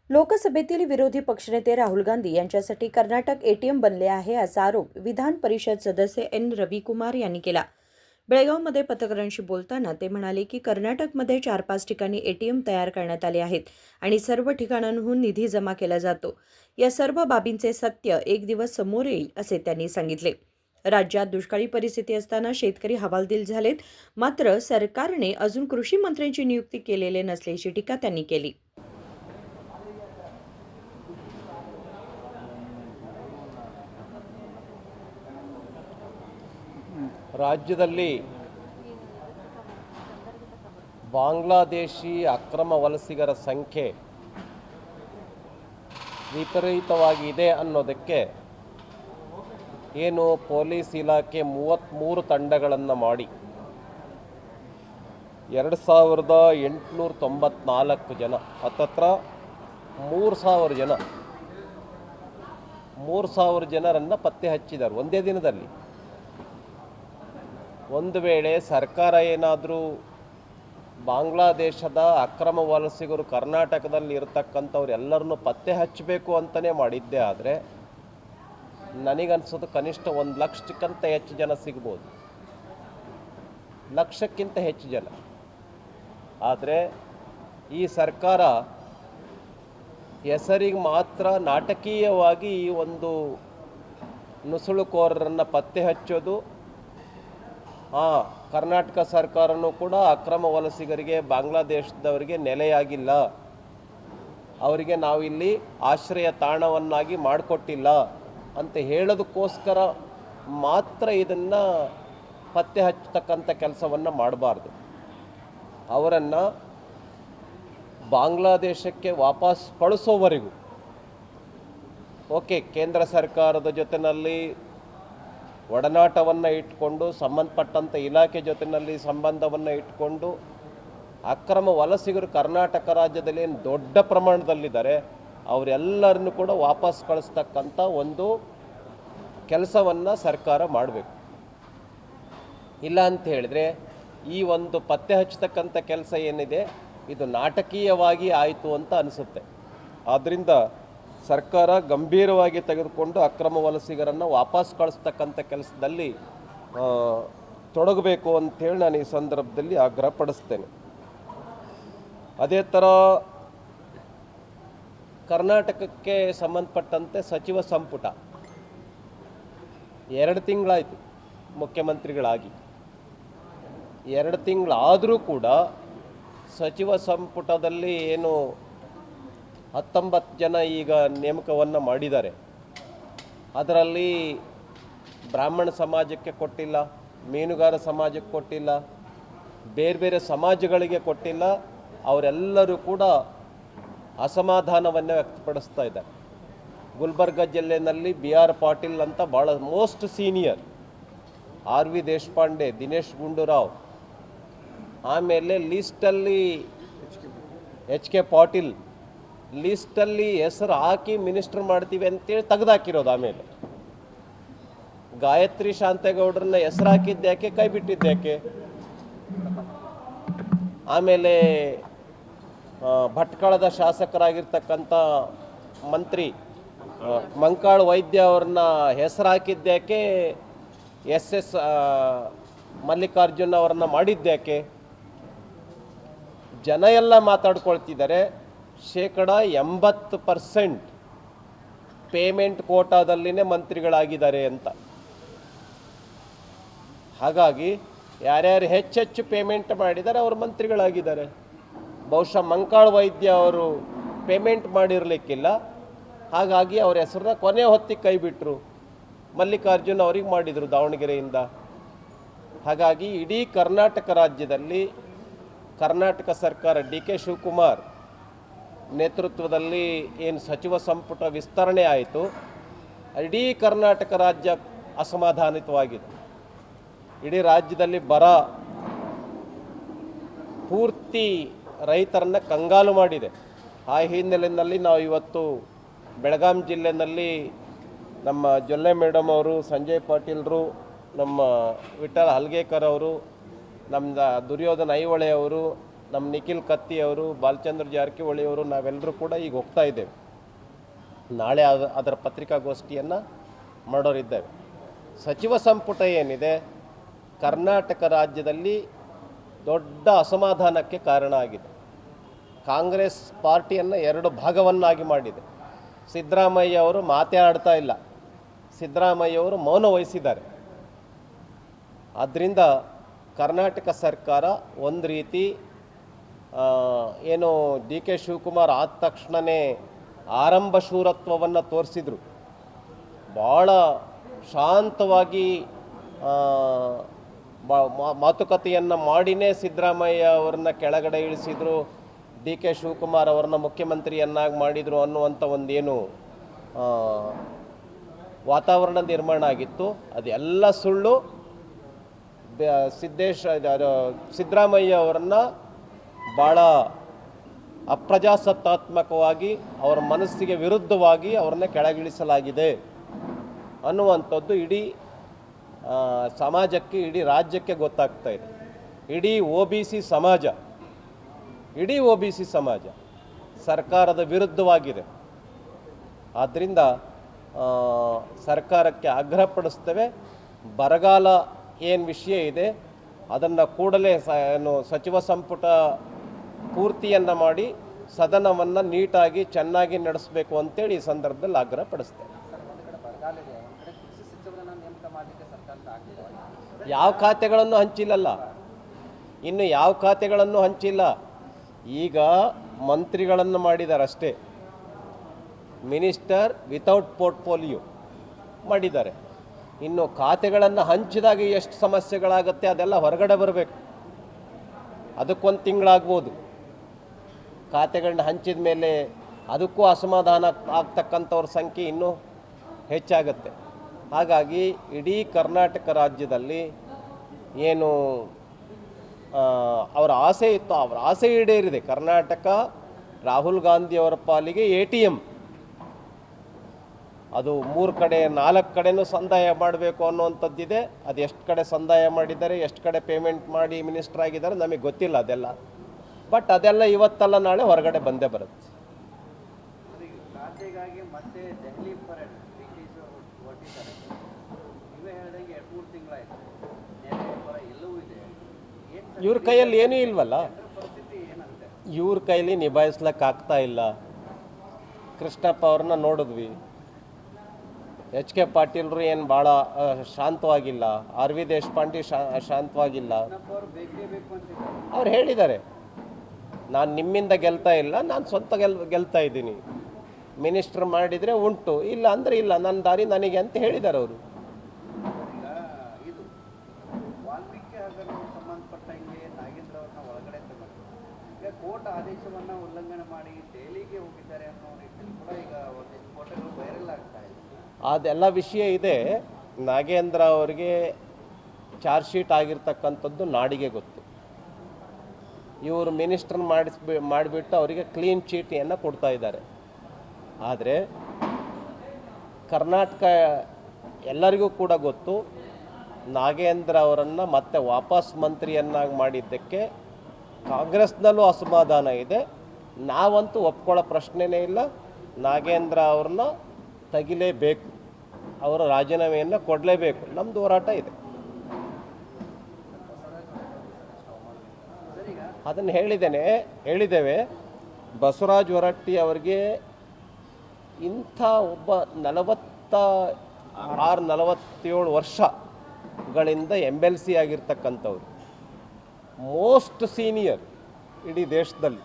लोकसभेतील विरोधी पक्षनेते राहुल गांधी यांच्यासाठी कर्नाटक एटीएम बनले आहे असा आरोप विधान परिषद सदस्य एन रविकुमार यांनी केला. बेळगावमध्ये पत्रकारांशी बोलताना ते म्हणाले की कर्नाटकमध्ये 4-5 ठिकाणी एटीएम तयार करण्यात आले आहेत आणि सर्व ठिकाणांहून निधी जमा केला जातो. या सर्व बाबींचे सत्य एक दिवस समोर येईल असे त्यांनी सांगितले. राज्यात दुष्काळी परिस्थिती असताना शेतकरी हवालदिल झालेत, मात्र सरकारने अजून कृषी मंत्र्यांची नियुक्ती केलेली नसल्याची टीका त्यांनी केली. ರಾಜ್ಯದಲ್ಲಿ ಬಾಂಗ್ಲಾದೇಶಿ ಅಕ್ರಮ ವಲಸಿಗರ ಸಂಖ್ಯೆ ವಿಪರೀತವಾಗಿದೆ ಅನ್ನೋದಕ್ಕೆ ಏನು ಪೊಲೀಸ್ ಇಲಾಖೆ 33 ತಂಡಗಳನ್ನು ಮಾಡಿ 2894 ಜನ ಹತ್ತತ್ರ 3000 ಜನರನ್ನು ಪತ್ತೆ ಹಚ್ಚಿದ್ದಾರೆ ಒಂದೇ ದಿನದಲ್ಲಿ. ಒಂದು ವೇಳೆ ಸರ್ಕಾರ ಏನಾದರೂ ಬಾಂಗ್ಲಾದೇಶದ ಅಕ್ರಮ ವಲಸಿಗರು ಕರ್ನಾಟಕದಲ್ಲಿ ಇರತಕ್ಕಂಥವ್ರು ಎಲ್ಲರನ್ನೂ ಪತ್ತೆ ಹಚ್ಚಬೇಕು ಅಂತಲೇ ಮಾಡಿದ್ದೇ ಆದರೆ ನನಗನ್ಸೋದು ಕನಿಷ್ಠ 1 ಲಕ್ಷಕ್ಕಿಂತ ಹೆಚ್ಚು ಜನ ಸಿಗ್ಬೋದು, ಲಕ್ಷಕ್ಕಿಂತ ಹೆಚ್ಚು ಜನ. ಆದರೆ ಈ ಸರ್ಕಾರ ಹೆಸರಿಗೆ ಮಾತ್ರ ನಾಟಕೀಯವಾಗಿ ಈ ಒಂದು ನುಸುಳುಕೋರರನ್ನು ಪತ್ತೆ ಹಚ್ಚೋದು. ಕರ್ನಾಟಕ ಸರ್ಕಾರನೂ ಕೂಡ ಅಕ್ರಮ ವಲಸಿಗರಿಗೆ ಬಾಂಗ್ಲಾದೇಶದವರಿಗೆ ನೆಲೆಯಾಗಿಲ್ಲ, ಅವರಿಗೆ ನಾವಿಲ್ಲಿ ಆಶ್ರಯ ತಾಣವನ್ನಾಗಿ ಮಾಡಿಕೊಟ್ಟಿಲ್ಲ ಅಂತ ಹೇಳೋದಕ್ಕೋಸ್ಕರ ಮಾತ್ರ ಇದನ್ನು ಪತ್ತೆ ಹಚ್ಚತಕ್ಕಂಥ ಕೆಲಸವನ್ನು ಮಾಡಬಾರ್ದು. ಅವರನ್ನು ಬಾಂಗ್ಲಾದೇಶಕ್ಕೆ ವಾಪಸ್ ಕಳಿಸೋವರೆಗೂ ಕೇಂದ್ರ ಸರ್ಕಾರದ ಜೊತೆಯಲ್ಲಿ ಒಡನಾಟವನ್ನು ಇಟ್ಕೊಂಡು ಸಂಬಂಧಪಟ್ಟಂಥ ಇಲಾಖೆ ಜೊತೆಯಲ್ಲಿ ಸಂಬಂಧವನ್ನು ಇಟ್ಕೊಂಡು ಅಕ್ರಮ ವಲಸಿಗರು ಕರ್ನಾಟಕ ರಾಜ್ಯದಲ್ಲಿ ಏನು ದೊಡ್ಡ ಪ್ರಮಾಣದಲ್ಲಿದ್ದಾರೆ ಅವರೆಲ್ಲರನ್ನು ಕೂಡ ವಾಪಸ್ ಕಳಿಸ್ತಕ್ಕಂಥ ಒಂದು ಕೆಲಸವನ್ನು ಸರ್ಕಾರ ಮಾಡಬೇಕು. ಇಲ್ಲ ಅಂತ ಹೇಳಿದ್ರೆ ಈ ಒಂದು ಪತ್ತೆ ಹಚ್ಚತಕ್ಕಂಥ ಕೆಲಸ ಏನಿದೆ ಇದು ನಾಟಕೀಯವಾಗಿ ಆಯಿತು ಅಂತ ಅನಿಸುತ್ತೆ. ಆದ್ದರಿಂದ ಸರ್ಕಾರ ಗಂಭೀರವಾಗಿ ತೆಗೆದುಕೊಂಡು ಅಕ್ರಮ ವಲಸಿಗರನ್ನು ವಾಪಸ್ ಕಳಿಸ್ತಕ್ಕಂಥ ಕೆಲಸದಲ್ಲಿ ತೊಡಗಬೇಕು ಅಂಥೇಳಿ ನಾನು ಈ ಸಂದರ್ಭದಲ್ಲಿ ಆಗ್ರಹಪಡಿಸ್ತೇನೆ. ಅದೇ ಥರ ಕರ್ನಾಟಕಕ್ಕೆ ಸಂಬಂಧಪಟ್ಟಂತೆ ಸಚಿವ ಸಂಪುಟ 2 ತಿಂಗಳಾಯಿತು ಮುಖ್ಯಮಂತ್ರಿಗಳಾಗಿ. 2 ತಿಂಗಳಾದರೂ ಕೂಡ ಸಚಿವ ಸಂಪುಟದಲ್ಲಿ ಏನು 19 ಜನ ಈಗ ನೇಮಕವನ್ನು ಮಾಡಿದ್ದಾರೆ. ಅದರಲ್ಲಿ ಬ್ರಾಹ್ಮಣ ಸಮಾಜಕ್ಕೆ ಕೊಟ್ಟಿಲ್ಲ, ಮೀನುಗಾರ ಸಮಾಜಕ್ಕೆ ಕೊಟ್ಟಿಲ್ಲ, ಬೇರೆ ಬೇರೆ ಸಮಾಜಗಳಿಗೆ ಕೊಟ್ಟಿಲ್ಲ. ಅವರೆಲ್ಲರೂ ಕೂಡ ಅಸಮಾಧಾನವನ್ನು ವ್ಯಕ್ತಪಡಿಸ್ತಾ ಇದ್ದಾರೆ. ಗುಲ್ಬರ್ಗ ಜಿಲ್ಲೆಯಲ್ಲಿ BR ಪಾಟೀಲ್ ಅಂತ ಭಾಳ most senior, RV Deshpande, Dinesh Gundu Rao, ಆಮೇಲೆ ಲೀಸ್ಟಲ್ಲಿ HK ಪಾಟೀಲ್ ಲೀಸ್ಟಲ್ಲಿ ಹೆಸರು ಹಾಕಿ ಮಿನಿಸ್ಟರ್ ಮಾಡ್ತೀವಿ ಅಂತೇಳಿ ತೆಗೆದಾಕಿರೋದು. ಆಮೇಲೆ ಗಾಯತ್ರಿ ಶಾಂತೇಗೌಡರನ್ನ ಹೆಸರು ಹಾಕಿದ್ದ್ಯಾಕೆ, ಕೈ ಬಿಟ್ಟಿದ್ದ್ಯಾಕೆ? ಆಮೇಲೆ ಭಟ್ಕಳದ ಶಾಸಕರಾಗಿರ್ತಕ್ಕಂಥ ಮಂತ್ರಿ ಮಂಕಾಳ ವೈದ್ಯ ಅವ್ರನ್ನ ಹೆಸರು ಹಾಕಿದ್ದ್ಯಾಕೆ, SS ಮಲ್ಲಿಕಾರ್ಜುನ್ ಅವರನ್ನ ಮಾಡಿದ್ದ್ಯಾಕೆ? ಜನ ಎಲ್ಲ ಮಾತಾಡ್ಕೊಳ್ತಿದ್ದಾರೆ 80% ಪೇಮೆಂಟ್ ಕೋಟಾದಲ್ಲಿನೇ ಮಂತ್ರಿಗಳಾಗಿದ್ದಾರೆ ಅಂತ. ಹಾಗಾಗಿ ಯಾರ್ಯಾರು ಹೆಚ್ಚೆಚ್ಚು ಪೇಮೆಂಟ್ ಮಾಡಿದ್ದಾರೆ ಅವರು ಮಂತ್ರಿಗಳಾಗಿದ್ದಾರೆ. ಬಹುಶಃ ಮಂಕಾಳ ವೈದ್ಯ ಅವರು ಪೇಮೆಂಟ್ ಮಾಡಿರಲಿಕ್ಕಿಲ್ಲ, ಹಾಗಾಗಿ ಅವ್ರ ಹೆಸರನ್ನ ಕೊನೆ ಹೊತ್ತಿಗೆ ಕೈ ಬಿಟ್ಟರು. ಮಲ್ಲಿಕಾರ್ಜುನ್ ಅವ್ರಿಗೆ ಮಾಡಿದರು ದಾವಣಗೆರೆಯಿಂದ. ಹಾಗಾಗಿ ಇಡೀ ಕರ್ನಾಟಕ ರಾಜ್ಯದಲ್ಲಿ ಕರ್ನಾಟಕ ಸರ್ಕಾರ DK ಶಿವಕುಮಾರ್ ನೇತೃತ್ವದಲ್ಲಿ ಏನು ಸಚಿವ ಸಂಪುಟ ವಿಸ್ತರಣೆ ಆಯಿತು, ಇಡೀ ಕರ್ನಾಟಕ ರಾಜ್ಯ ಅಸಮಾಧಾನಿತವಾಗಿದೆ. ಇಡೀ ರಾಜ್ಯದಲ್ಲಿ ಬರ ಪೂರ್ತಿ ರೈತರನ್ನು ಕಂಗಾಲು ಮಾಡಿದೆ. ಆ ಹಿನ್ನೆಲೆಯಲ್ಲಿ ನಾವು ಇವತ್ತು ಬೆಳಗಾಂ ಜಿಲ್ಲೆಯಲ್ಲಿ ನಮ್ಮ ಜೊಲ್ಲೆ ಮೇಡಮ್ ಅವರು, ಸಂಜಯ್ ಪಾಟೀಲ್ರು, ನಮ್ಮ ವಿಠಲ್ ಹಲ್ಗೇಕರ್ ಅವರು, ನಮ್ಮ ದುರ್ಯೋಧನ ಐಹೊಳೆ ಅವರು, ನಮ್ಮ ನಿಖಿಲ್ ಕತ್ತಿಯವರು, ಬಾಲಚಂದ್ರ ಜಾರಕಿಹೊಳಿ ಅವರು, ನಾವೆಲ್ಲರೂ ಕೂಡ ಈಗ ಹೋಗ್ತಾ ಇದ್ದೇವೆ. ನಾಳೆ ಅದರ ಪತ್ರಿಕಾಗೋಷ್ಠಿಯನ್ನು ಮಾಡೋರಿದ್ದೇವೆ. ಸಚಿವ ಸಂಪುಟ ಏನಿದೆ ಕರ್ನಾಟಕ ರಾಜ್ಯದಲ್ಲಿ ದೊಡ್ಡ ಅಸಮಾಧಾನಕ್ಕೆ ಕಾರಣ ಆಗಿದೆ. ಕಾಂಗ್ರೆಸ್ ಪಾರ್ಟಿಯನ್ನು ಎರಡು ಭಾಗವನ್ನಾಗಿ ಮಾಡಿದೆ. ಸಿದ್ದರಾಮಯ್ಯ ಅವರು ಮಾತಾಡ್ತಾ ಇಲ್ಲ, ಸಿದ್ದರಾಮಯ್ಯ ಅವರು ಮೌನ ವಹಿಸಿದ್ದಾರೆ. ಆದ್ದರಿಂದ ಕರ್ನಾಟಕ ಸರ್ಕಾರ ಒಂದು ರೀತಿ ಏನು ಡಿ ಕೆ ಶಿವಕುಮಾರ್ ಆದ ತಕ್ಷಣವೇ ಆರಂಭ ಶೂರತ್ವವನ್ನು ತೋರಿಸಿದರು. ಭಾಳ ಶಾಂತವಾಗಿ ಮಾತುಕತೆಯನ್ನು ಮಾಡಿನೇ ಸಿದ್ದರಾಮಯ್ಯ ಅವರನ್ನ ಕೆಳಗಡೆ ಇಳಿಸಿದರು, ಡಿ ಕೆ ಶಿವಕುಮಾರ್ ಅವರನ್ನ ಮುಖ್ಯಮಂತ್ರಿಯನ್ನಾಗಿ ಮಾಡಿದರು ಅನ್ನುವಂಥ ಒಂದೇನು ವಾತಾವರಣ ನಿರ್ಮಾಣ ಆಗಿತ್ತು, ಅದೆಲ್ಲ ಸುಳ್ಳು. ಸಿದ್ದರಾಮಯ್ಯ ಅವರನ್ನು ಭಾಳ ಅಪ್ರಜಾಸತ್ತಾತ್ಮಕವಾಗಿ ಅವರ ಮನಸ್ಸಿಗೆ ವಿರುದ್ಧವಾಗಿ ಅವ್ರನ್ನ ಕೆಳಗಿಳಿಸಲಾಗಿದೆ ಅನ್ನುವಂಥದ್ದು ಇಡೀ ಸಮಾಜಕ್ಕೆ, ಇಡೀ ರಾಜ್ಯಕ್ಕೆ ಗೊತ್ತಾಗ್ತಾ ಇದೆ. ಇಡೀ ಒ ಬಿ ಸಿ ಸಮಾಜ ಸರ್ಕಾರದ ವಿರುದ್ಧವಾಗಿದೆ. ಆದ್ದರಿಂದ ಸರ್ಕಾರಕ್ಕೆ ಆಗ್ರಹಪಡಿಸ್ತೇವೆ, ಬರಗಾಲ ಏನು ವಿಷಯ ಇದೆ ಅದನ್ನು ಕೂಡಲೇ ಸಚಿವ ಸಂಪುಟ ಪೂರ್ತಿಯನ್ನು ಮಾಡಿ ಸದನವನ್ನು ನೀಟಾಗಿ ಚೆನ್ನಾಗಿ ನಡೆಸಬೇಕು ಅಂತೇಳಿ ಈ ಸಂದರ್ಭದಲ್ಲಿ ಆಗ್ರಹಪಡಿಸ್ತೇವೆ. ಯಾವ ಖಾತೆಗಳನ್ನು ಹಂಚಿಲ್ಲಲ್ಲ, ಇನ್ನು ಯಾವ ಖಾತೆಗಳನ್ನು ಹಂಚಿಲ್ಲ. ಈಗ ಮಂತ್ರಿಗಳನ್ನು ಮಾಡಿದ್ದಾರೆ ಅಷ್ಟೇ, ಮಿನಿಸ್ಟರ್ ವಿತೌಟ್ ಪೋರ್ಟ್ಫೋಲಿಯೋ ಮಾಡಿದ್ದಾರೆ. ಇನ್ನು ಖಾತೆಗಳನ್ನು ಹಂಚಿದಾಗ ಎಷ್ಟು ಸಮಸ್ಯೆಗಳಾಗುತ್ತೆ ಅದೆಲ್ಲ ಹೊರಗಡೆ ಬರಬೇಕು. ಅದಕ್ಕೊಂದು ತಿಂಗಳಾಗ್ಬೋದು. ಖಾತೆಗಳನ್ನ ಹಂಚಿದ ಮೇಲೆ ಅದಕ್ಕೂ ಅಸಮಾಧಾನ ಆಗ್ತಕ್ಕಂಥವ್ರ ಸಂಖ್ಯೆ ಇನ್ನೂ ಹೆಚ್ಚಾಗುತ್ತೆ. ಹಾಗಾಗಿ ಇಡೀ ಕರ್ನಾಟಕ ರಾಜ್ಯದಲ್ಲಿ ಏನು ಅವರ ಆಸೆ ಇತ್ತು ಅವರ ಆಸೆ ಈಡೇರಿದೆ. ಕರ್ನಾಟಕ ರಾಹುಲ್ ಗಾಂಧಿಯವರ ಪಾಲಿಗೆ ATM, ಅದು 3 ಕಡೆ 4 ಕಡೆನೂ ಸಂದಾಯ ಮಾಡಬೇಕು ಅನ್ನುವಂಥದ್ದಿದೆ. ಅದು ಎಷ್ಟು ಕಡೆ ಸಂದಾಯ ಮಾಡಿದ್ದಾರೆ, ಎಷ್ಟು ಕಡೆ ಪೇಮೆಂಟ್ ಮಾಡಿ ಮಿನಿಸ್ಟರ್ ಆಗಿದ್ದಾರೆ ನಮಗೆ ಗೊತ್ತಿಲ್ಲ ಅದೆಲ್ಲ. ಬಟ್ ಅದೆಲ್ಲ ಇವತ್ತಲ್ಲ ನಾಳೆ ಹೊರಗಡೆ ಬಂದೇ ಬರುತ್ತೆ. ಇವ್ರ ಕೈಯಲ್ಲಿ ಏನೂ ಇಲ್ವಲ್ಲ, ಇವ್ರ ಕೈಲಿ ನಿಭಾಯಿಸ್ಲಿಕ್ಕಾಗ್ತಾ ಇಲ್ಲ. ಕೃಷ್ಣಪ್ಪ ಅವ್ರನ್ನ ನೋಡಿದ್ವಿ, H.K. ಪಾಟೀಲ್ರು ಏನು ಭಾಳ ಶಾಂತವಾಗಿಲ್ಲ, R.V. ದೇಶಪಾಂಡೆ ಶಾಂತವಾಗಿಲ್ಲ. ಅವ್ರು ಹೇಳಿದ್ದಾರೆ, ನಾನು ನಿಮ್ಮಿಂದ ಗೆಲ್ತಾ ಇಲ್ಲ, ನಾನು ಸ್ವಂತ ಗೆಲ್ತಾ ಇದ್ದೀನಿ. ಮಿನಿಸ್ಟರ್ ಮಾಡಿದರೆ ಉಂಟು, ಇಲ್ಲ ಅಂದರೆ ಇಲ್ಲ, ನನ್ನ ದಾರಿ ನನಗೆ ಅಂತ ಹೇಳಿದ್ದಾರೆ ಅವರು. ಕೋರ್ಟ್ ಆದೇಶವನ್ನು ಉಲ್ಲಂಘನೆ ಮಾಡಿ ದೆಹಲಿಗೆ ಹೋಗಿದ್ದಾರೆ ಅನ್ನೋ ನಿಟ್ಟಿನಲ್ಲಿ ಕೂಡ ಈಗ ಒಂದಿಷ್ಟು ಫೋಟೋಗಳು ವೈರಲ್ ಆಗ್ತಾ ಇದೆ. ಅದೆಲ್ಲ ವಿಷಯ ಇದೆ. ನಾಗೇಂದ್ರ ಅವರಿಗೆ ಚಾರ್ಜ್ ಶೀಟ್ ಆಗಿರ್ತಕ್ಕಂಥದ್ದು ನಾಡಿಗೆ ಗೊತ್ತು. ಇವರು ಮಿನಿಸ್ಟರ್ ಮಾಡಿಬಿಟ್ಟು ಅವರಿಗೆ ಕ್ಲೀನ್ ಚೀಟಿಯನ್ನು ಕೊಡ್ತಾ ಇದ್ದಾರೆ. ಆದರೆ ಕರ್ನಾಟಕ ಎಲ್ಲರಿಗೂ ಕೂಡ ಗೊತ್ತು, ನಾಗೇಂದ್ರ ಅವರನ್ನು ಮತ್ತೆ ವಾಪಸ್ ಮಂತ್ರಿಯನ್ನಾಗಿ ಮಾಡಿದ್ದಕ್ಕೆ ಕಾಂಗ್ರೆಸ್ನಲ್ಲೂ ಅಸಮಾಧಾನ ಇದೆ. ನಾವಂತೂ ಒಪ್ಕೊಳ್ಳೋ ಪ್ರಶ್ನೆನೇ ಇಲ್ಲ. ನಾಗೇಂದ್ರ ಅವ್ರನ್ನ ತೆಗಿಲೇಬೇಕು, ಅವರ ರಾಜೀನಾಮೆಯನ್ನು ಕೊಡಲೇಬೇಕು, ನಮ್ಮದು ಹೋರಾಟ ಇದೆ. ಅದನ್ನು ಹೇಳಿದ್ದೇವೆ. ಬಸವರಾಜ ಹೊರಟ್ಟಿ ಅವರಿಗೆ ಇಂಥ ಒಬ್ಬ 46-47 ವರ್ಷಗಳಿಂದ MLC ಆಗಿರ್ತಕ್ಕಂಥವ್ರು, ಮೋಸ್ಟ್ ಸೀನಿಯರ್ ಇಡೀ ದೇಶದಲ್ಲಿ.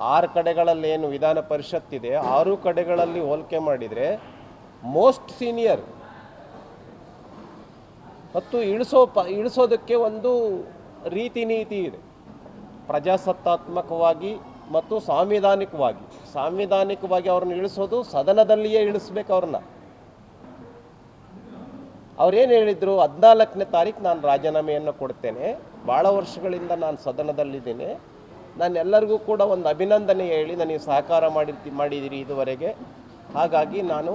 6 ಕಡೆಗಳಲ್ಲಿ ಏನು ವಿಧಾನ ಪರಿಷತ್ತಿದೆ, 6 ಕಡೆಗಳಲ್ಲಿ ಹೋಲಿಕೆ ಮಾಡಿದರೆ ಮೋಸ್ಟ್ ಸೀನಿಯರ್. ಮತ್ತು ಇಳಿಸೋದಕ್ಕೆ ಒಂದು ರೀತಿ ನೀತಿ ಇದೆ, ಪ್ರಜಾಸತ್ತಾತ್ಮಕವಾಗಿ ಮತ್ತು ಸಾಂವಿಧಾನಿಕವಾಗಿ ಅವ್ರನ್ನ ಇಳಿಸೋದು ಸದನದಲ್ಲಿಯೇ ಇಳಿಸ್ಬೇಕು ಅವ್ರನ್ನ. ಅವ್ರೇನು ಹೇಳಿದರು, 14ನೇ ತಾರೀಕು ನಾನು ರಾಜೀನಾಮೆಯನ್ನು ಕೊಡ್ತೇನೆ, ಭಾಳ ವರ್ಷಗಳಿಂದ ನಾನು ಸದನದಲ್ಲಿದ್ದೇನೆ, ನಾನು ಎಲ್ಲರಿಗೂ ಕೂಡ ಒಂದು ಅಭಿನಂದನೆ ಹೇಳಿ ನನಗೆ ಸಹಕಾರ ಮಾಡಿದ್ದೀರಿ ಇದುವರೆಗೆ, ಹಾಗಾಗಿ ನಾನು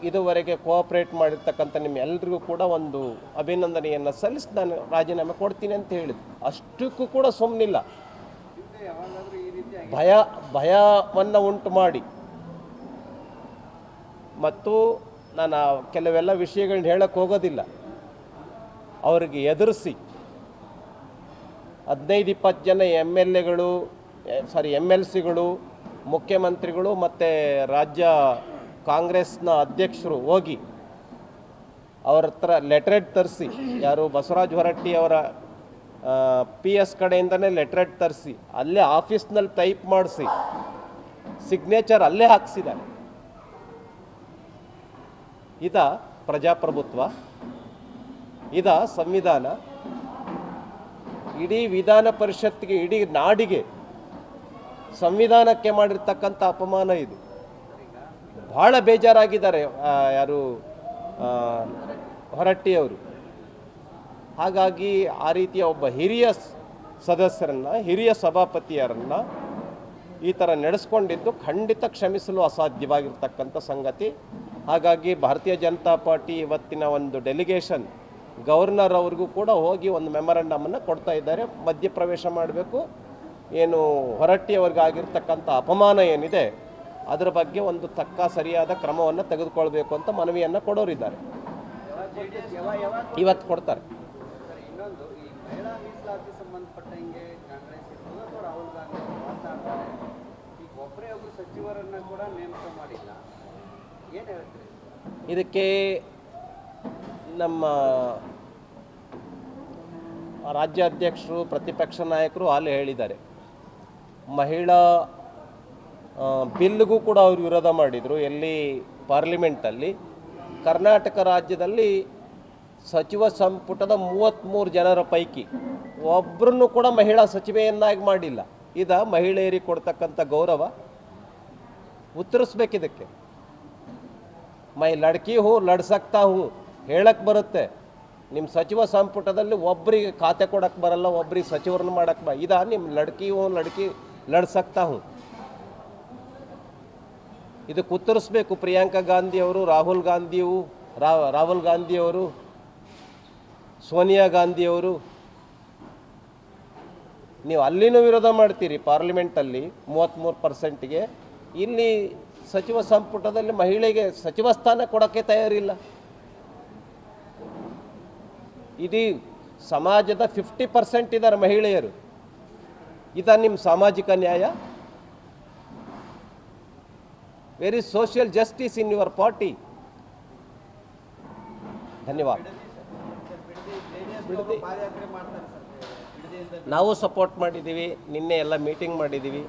ಇದುವರೆಗೆ ಕೋಆಪ್ರೇಟ್ ಮಾಡಿರ್ತಕ್ಕಂಥ ನಿಮ್ಮೆಲ್ಲರಿಗೂ ಕೂಡ ಒಂದು ಅಭಿನಂದನೆಯನ್ನು ಸಲ್ಲಿಸಿ ನಾನು ರಾಜೀನಾಮೆ ಕೊಡ್ತೀನಿ ಅಂತ ಹೇಳಿದ್ದು. ಅಷ್ಟಕ್ಕೂ ಕೂಡ ಸುಮ್ಮನಿಲ್ಲ. ಯಾವಾಗಾದ್ರೂ ಈ ರೀತಿ ಭಯವನ್ನು ಉಂಟು ಮಾಡಿ ಮತ್ತು ನಾನು ಕೆಲವೆಲ್ಲ ವಿಷಯಗಳನ್ನ ಹೇಳಕ್ಕೆ ಹೋಗೋದಿಲ್ಲ, ಅವರಿಗೆ ಎದುರಿಸಿ 15-20 ಜನ MLCಗಳು, ಮುಖ್ಯಮಂತ್ರಿಗಳು ಮತ್ತು ರಾಜ್ಯ ಕಾಂಗ್ರೆಸ್ನ ಅಧ್ಯಕ್ಷರು ಹೋಗಿ ಅವ್ರ ಹತ್ರ ಲೆಟ್ರೆಡ್ ತರಿಸಿ, ಯಾರು ಬಸವರಾಜ ಹೊರಟ್ಟಿ ಅವರ PS ಕಡೆಯಿಂದನೇ ಲೆಟ್ರೆಡ್ ತರಿಸಿ ಅಲ್ಲೇ ಆಫೀಸ್ನಲ್ಲಿ ಟೈಪ್ ಮಾಡಿಸಿ ಸಿಗ್ನೇಚರ್ ಅಲ್ಲೇ ಹಾಕ್ಸಿದ್ದಾರೆ. ಇದ ಪ್ರಜಾಪ್ರಭುತ್ವ, ಇದ ಸಂವಿಧಾನ. ಇಡೀ ವಿಧಾನ ಪರಿಷತ್ತಿಗೆ, ಇಡೀ ನಾಡಿಗೆ, ಸಂವಿಧಾನಕ್ಕೆ ಮಾಡಿರ್ತಕ್ಕಂಥ ಅಪಮಾನ ಇದು. ಭಾಳ ಬೇಜಾರಾಗಿದ್ದಾರೆ ಯಾರು ಹೊರಟ್ಟಿಯವರು. ಹಾಗಾಗಿ ಆ ರೀತಿಯ ಒಬ್ಬ ಹಿರಿಯ ಸದಸ್ಯರನ್ನು, ಹಿರಿಯ ಸಭಾಪತಿಯರನ್ನು ಈ ಥರ ನಡೆಸ್ಕೊಂಡಿದ್ದು ಖಂಡಿತ ಕ್ಷಮಿಸಲು ಅಸಾಧ್ಯವಾಗಿರ್ತಕ್ಕಂಥ ಸಂಗತಿ. ಹಾಗಾಗಿ ಭಾರತೀಯ ಜನತಾ ಪಾರ್ಟಿ ಇವತ್ತಿನ ಒಂದು ಡೆಲಿಗೇಷನ್ ಗವರ್ನರ್ ಅವ್ರಿಗೂ ಕೂಡ ಹೋಗಿ ಒಂದು ಮೆಮೊರಂಡಮನ್ನು ಕೊಡ್ತಾ ಇದ್ದಾರೆ. ಮಧ್ಯಪ್ರವೇಶ ಮಾಡಬೇಕು, ಏನು ಹೊರಟ್ಟಿಯವರಿಗಾಗಿರ್ತಕ್ಕಂಥ ಅಪಮಾನ ಏನಿದೆ ಅದರ ಬಗ್ಗೆ ಒಂದು ಸರಿಯಾದ ಕ್ರಮವನ್ನು ತೆಗೆದುಕೊಳ್ಬೇಕು ಅಂತ ಮನವಿಯನ್ನು ಕೊಡೋರಿದ್ದಾರೆ. ಇವತ್ತು ಕೊಡ್ತಾರೆ. ಇನ್ನೊಂದು, ಈ ಮಹಿಳಾ ಮೀಸಲಾತಿ ಸಂಬಂಧಪಟ್ಟಂಗೆ ಕಾಂಗ್ರೆಸ್ ಇರ್ಬೋದು ಅಥವಾ ರಾಹುಲ್ ಗಾಂಧಿ ಅವರು ಮಾತನಾಡ್ತಾರೆ. ಈಗ ಒಬ್ಬರೇ ಒಬ್ಬರು ಸಚಿವರನ್ನು ಕೂಡ ನೇಮಕ ಮಾಡಿಲ್ಲ, ಏನು ಹೇಳ್ತೀರಿ? ಇದಕ್ಕೆ ನಮ್ಮ ರಾಜ್ಯಾಧ್ಯಕ್ಷರು, ಪ್ರತಿಪಕ್ಷ ನಾಯಕರು ಅಲ್ಲಿ ಹೇಳಿದ್ದಾರೆ. ಮಹಿಳಾ ಬಿಲ್ಗೂ ಕೂಡ ಅವರು ವಿರೋಧ ಮಾಡಿದರು. ಎಲ್ಲಿ? ಪಾರ್ಲಿಮೆಂಟಲ್ಲಿ. ಕರ್ನಾಟಕ ರಾಜ್ಯದಲ್ಲಿ ಸಚಿವ ಸಂಪುಟದ 33 ಜನರ ಪೈಕಿ ಒಬ್ಬರನ್ನು ಕೂಡ ಮಹಿಳಾ ಸಚಿವೆಯನ್ನಾಗಿ ಮಾಡಿಲ್ಲ. ಇದು ಮಹಿಳೆಯರಿಗೆ ಕೊಡ್ತಕ್ಕಂಥ ಗೌರವ. ಉತ್ತರಿಸ್ಬೇಕಿದಕ್ಕೆ. ಮೈ ಲಡ್ಕಿ ಹೂ ಲಡ್ ಸಕ್ತಾ ಹೂ ಹೇಳಕ್ಕೆ ಬರುತ್ತೆ. ನಿಮ್ಮ ಸಚಿವ ಸಂಪುಟದಲ್ಲಿ ಒಬ್ಬರಿಗೆ ಖಾತೆ ಕೊಡಕ್ಕೆ ಬರಲ್ಲ, ಒಬ್ಬರಿಗೆ ಸಚಿವರನ್ನು ಮಾಡಕ್ಕೆ ಇದಾ ನಿಮ್ಮ ಲಡ್ಕಿ ಹೂ ಲಡ್ ಸಕ್ತಾ ಹೂ. ಇದಕ್ಕೆ ಉತ್ತರಿಸ್ಬೇಕು ಪ್ರಿಯಾಂಕಾ ಗಾಂಧಿಯವರು, ರಾಹುಲ್ ಗಾಂಧಿಯವರು, ಸೋನಿಯಾ ಗಾಂಧಿಯವರು. ನೀವು ಅಲ್ಲಿನೂ ವಿರೋಧ ಮಾಡ್ತೀರಿ ಪಾರ್ಲಿಮೆಂಟಲ್ಲಿ 33%ಗೆ. ಇಲ್ಲಿ ಸಚಿವ ಸಂಪುಟದಲ್ಲಿ ಮಹಿಳೆಗೆ ಸಚಿವ ಸ್ಥಾನ ಕೊಡೋಕ್ಕೆ ತಯಾರಿಲ್ಲ. ಇಡೀ ಸಮಾಜದ 50% ಇದ್ದಾರೆ ಮಹಿಳೆಯರು. ಇದು ನಿಮ್ಮ ಸಾಮಾಜಿಕ ನ್ಯಾಯ? Where is social justice in your party? ಧನ್ಯವಾದ. ನಾವು ಸಪೋರ್ಟ್ ಮಾಡಿದ್ದೀವಿ. ನಿನ್ನೆ ಎಲ್ಲ ಮೀಟಿಂಗ್ ಮಾಡಿದ್ದೀವಿ.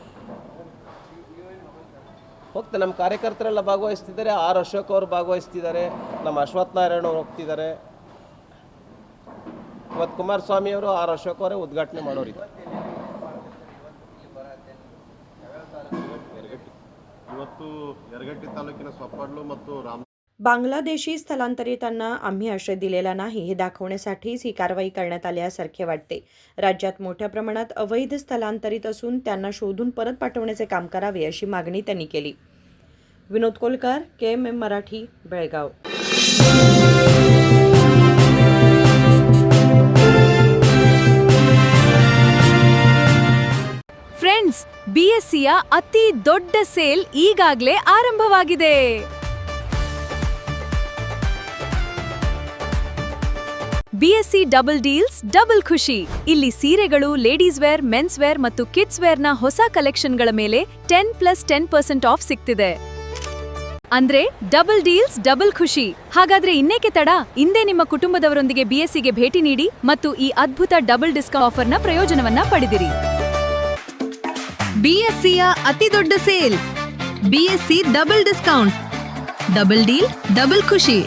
ಹೋಗ್ತಾ ನಮ್ಮ ಕಾರ್ಯಕರ್ತರೆಲ್ಲ ಭಾಗವಹಿಸ್ತಿದ್ದಾರೆ. ಆರ್ ಅಶೋಕ್ ಅವರು ಭಾಗವಹಿಸ್ತಿದ್ದಾರೆ. ನಮ್ಮ ಅಶ್ವಥ್ ನಾರಾಯಣ ಅವರು ಹೋಗ್ತಿದ್ದಾರೆ. ಇವತ್ತು ಕುಮಾರಸ್ವಾಮಿ ಅವರು, ಆರ್ ಅಶೋಕ್ ಅವರೇ ಉದ್ಘಾಟನೆ ಮಾಡೋರಿದ್ದಾರೆ. ಇವತ್ತು ಯರಗಟ್ಟಿ ತಾಲೂಕಿನ ಸೊಪ್ಪಾಡ್ಲು ಮತ್ತು बांगलादेशी स्थलांतरितांना आम्ही आश्रय दिलेला नाही हे दाखवण्यासाठीच ही कारवाई करण्यात आल्यासारखे वाटते. राज्यात मोठ्या प्रमाणात अवैध स्थलांतरित असून त्यांना शोधून परत पाठवण्याचे काम करावे अशी मागणी त्यांनी केली. विनोद कोलकर, KMM मराठी, बेळगाव. ಫ್ರೆಂಡ್ಸ್, BSCಯ ಅತಿ ದೊಡ್ಡ ಸೇಲ್ ಈಗಾಗಲೇ ಆರಂಭವಾಗಿದೆ. BSC ಡಬಲ್ ಡೀಲ್ಸ್ ಡಬಲ್ ಖುಷಿ. ಇಲ್ಲಿ ಸೀರೆಗಳು, ಲೇಡೀಸ್ ವೇರ್, ಮೆನ್ಸ್ ವೇರ್ ಮತ್ತು ಕಿಡ್ಸ್ ವೇರ್ನ ಹೊಸ ಕಲೆಕ್ಷನ್ಗಳ ಮೇಲೆ 10+10% ಆಫ್ ಸಿಗ್ತಿದೆ. ಅಂದ್ರೆ ಡಬಲ್ ಡೀಲ್ಸ್ ಡಬಲ್ ಖುಷಿ. ಹಾಗಾದ್ರೆ ಇನ್ನೇಕೆ ತಡ? ಇಂದೇ ನಿಮ್ಮ ಕುಟುಂಬದವರೊಂದಿಗೆ BSCಗೆ ಭೇಟಿ ನೀಡಿ ಮತ್ತು ಈ ಅದ್ಭುತ ಡಬಲ್ ಡಿಸ್ಕೌಂಟ್ ಆಫರ್ನ ಪ್ರಯೋಜನವನ್ನ ಪಡೆದಿರಿ. BSCಯ ಅತಿ ದೊಡ್ಡ sale, BSC double discount, double deal double ಖುಷಿ.